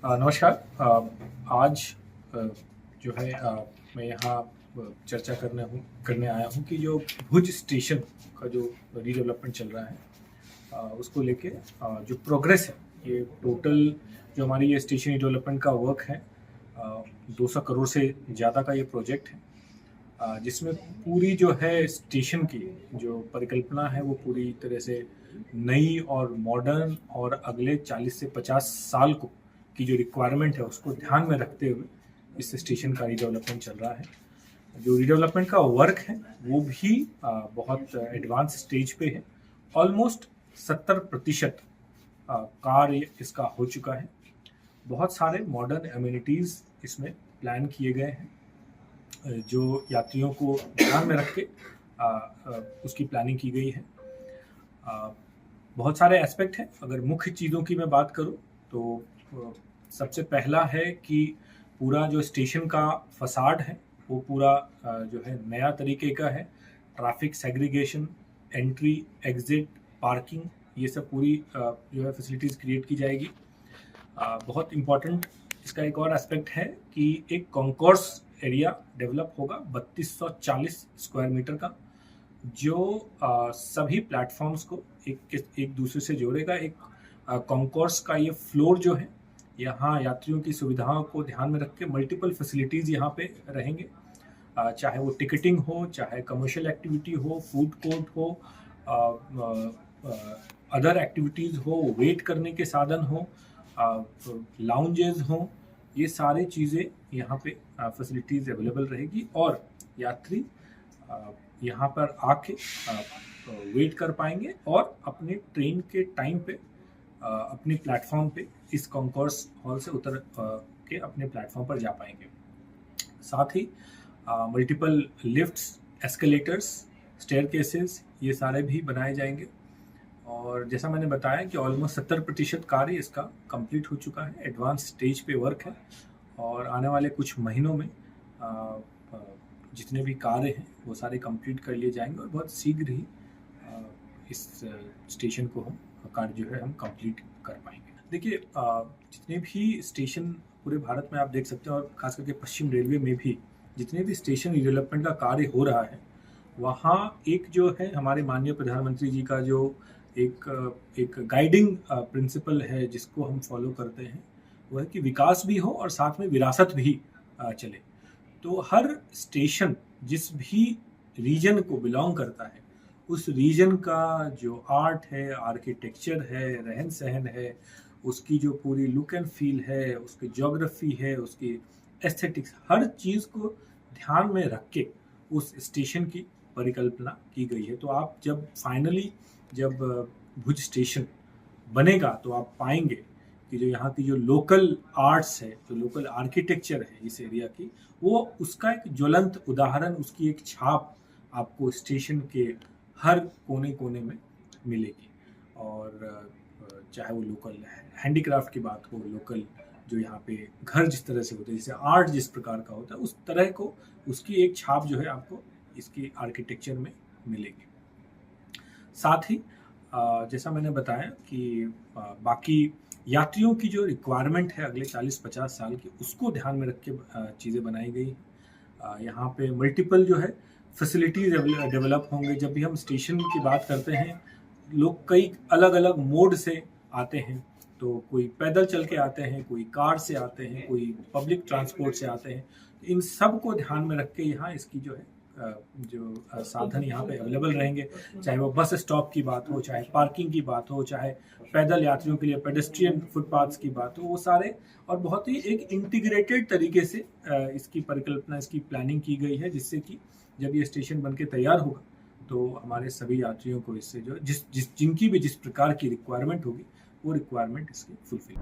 नमस्कार। आज अ, जो है मैं यहाँ चर्चा करने आया हूँ कि जो भुज स्टेशन का जो रीडेवलपमेंट चल रहा है उसको लेके जो प्रोग्रेस है, ये टोटल जो हमारी ये स्टेशन रीडेवलपमेंट का वर्क है, 200 करोड़ से ज़्यादा का ये प्रोजेक्ट है, जिसमें पूरी जो है स्टेशन की जो परिकल्पना है वो पूरी तरह से नई और मॉडर्न और अगले 40 से 50 साल को की जो रिक्वायरमेंट है उसको ध्यान में रखते हुए इस स्टेशन का रीडेवलपमेंट चल रहा है। जो रीडेवलपमेंट का वर्क है वो भी बहुत एडवांस स्टेज पे है। ऑलमोस्ट 70% कार्य इसका हो चुका है। बहुत सारे मॉडर्न एम्यूनिटीज़ इसमें प्लान किए गए हैं, जो यात्रियों को ध्यान में रख के उसकी प्लानिंग की गई है। बहुत सारे एस्पेक्ट हैं। अगर मुख्य चीज़ों की मैं बात करूं तो सबसे पहला है कि पूरा जो स्टेशन का फसाड है वो पूरा जो है नया तरीके का है। Traffic segregation, entry, exit, parking, ये सब पूरी जो है फैसिलिटीज़ क्रिएट की जाएगी। बहुत इम्पॉर्टेंट इसका एक और एस्पेक्ट है कि एक कॉन्कोर्स एरिया डेवलप होगा 3240 स्क्वायर मीटर का, जो सभी प्लेटफॉर्म्स को एक दूसरे से जोड़ेगा। एक कॉन्कोर्स का ये फ्लोर जो है, यहाँ यात्रियों की सुविधाओं को ध्यान में रख के मल्टीपल फैसिलिटीज़ यहाँ पे रहेंगे, चाहे वो टिकटिंग हो, चाहे कमर्शियल एक्टिविटी हो, फूड कोर्ट हो, अदर एक्टिविटीज़ हो, वेट करने के साधन हो, लाउंजेस हो, ये सारी चीज़ें यहाँ पे फैसिलिटीज़ अवेलेबल रहेगी और यात्री यहाँ पर आके वेट कर पाएंगे और अपने ट्रेन के टाइम पे अपनी प्लेटफॉर्म पे इस कॉन्कोर्स हॉल से उतर के अपने प्लेटफॉर्म पर जा पाएंगे। साथ ही मल्टीपल लिफ्ट्स, एस्केलेटर्स, स्टेयरकेसेस, ये सारे भी बनाए जाएंगे। और जैसा मैंने बताया कि ऑलमोस्ट 70% कार्य इसका कंप्लीट हो चुका है, एडवांस स्टेज पे वर्क है और आने वाले कुछ महीनों में जितने भी कार्य हैं वो सारे कंप्लीट कर लिए जाएंगे और बहुत शीघ्र ही इस स्टेशन को हम कार्य जो है हम कंप्लीट कर पाएंगे। देखिए, जितने भी स्टेशन पूरे भारत में आप देख सकते हैं और खास करके पश्चिम रेलवे में भी जितने भी स्टेशन डेवलपमेंट का कार्य हो रहा है, वहाँ एक जो है हमारे माननीय प्रधानमंत्री जी का जो एक गाइडिंग प्रिंसिपल है जिसको हम फॉलो करते हैं, वो है कि विकास भी हो और साथ में विरासत भी चले। तो हर स्टेशन जिस भी रीजन को बिलोंग करता है, उस रीजन का जो आर्ट है, आर्किटेक्चर है, रहन सहन है, उसकी जो पूरी लुक एंड फील है, उसकी ज्योग्राफी है, उसकी एस्थेटिक्स, हर चीज़ को ध्यान में रख के उस स्टेशन की परिकल्पना की गई है। तो आप जब फाइनली जब भुज स्टेशन बनेगा तो आप पाएंगे कि जो यहाँ की जो लोकल आर्ट्स है, जो लोकल आर्किटेक्चर है इस एरिया की, वो उसका एक ज्वलंत उदाहरण, उसकी एक छाप आपको स्टेशन के हर कोने कोने में मिलेगी। और चाहे वो लोकल हैंडीक्राफ्ट की बात हो, लोकल जो यहाँ पे घर जिस तरह से होते हैं, जैसे आर्ट जिस प्रकार का होता है, उस तरह को उसकी एक छाप जो है आपको इसकी आर्किटेक्चर में मिलेगी। साथ ही जैसा मैंने बताया कि बाकी यात्रियों की जो रिक्वायरमेंट है अगले 40-50 साल की, उसको ध्यान में रख के चीज़ें बनाई गई। यहाँ पे मल्टीपल जो है फैसिलिटीज डेवलप होंगे। जब भी हम स्टेशन की बात करते हैं, लोग कई अलग अलग मोड से आते हैं, तो कोई पैदल चल के आते हैं, कोई कार से आते हैं, कोई पब्लिक ट्रांसपोर्ट से आते हैं। इन सब को ध्यान में रख के यहाँ इसकी जो है जो साधन यहाँ पे अवेलेबल रहेंगे, चाहे वो बस स्टॉप की बात हो, चाहे पार्किंग की बात हो, चाहे पैदल यात्रियों के लिए पेडेस्ट्रियन फुटपाथ्स की बात हो, वो सारे और बहुत ही एक इंटीग्रेटेड तरीके से इसकी परिकल्पना, इसकी प्लानिंग की गई है, जिससे कि जब ये स्टेशन बनके तैयार होगा तो हमारे सभी यात्रियों को इससे जो जिनकी भी जिस प्रकार की रिक्वायरमेंट होगी वो रिक्वायरमेंट इसकी फुलफिल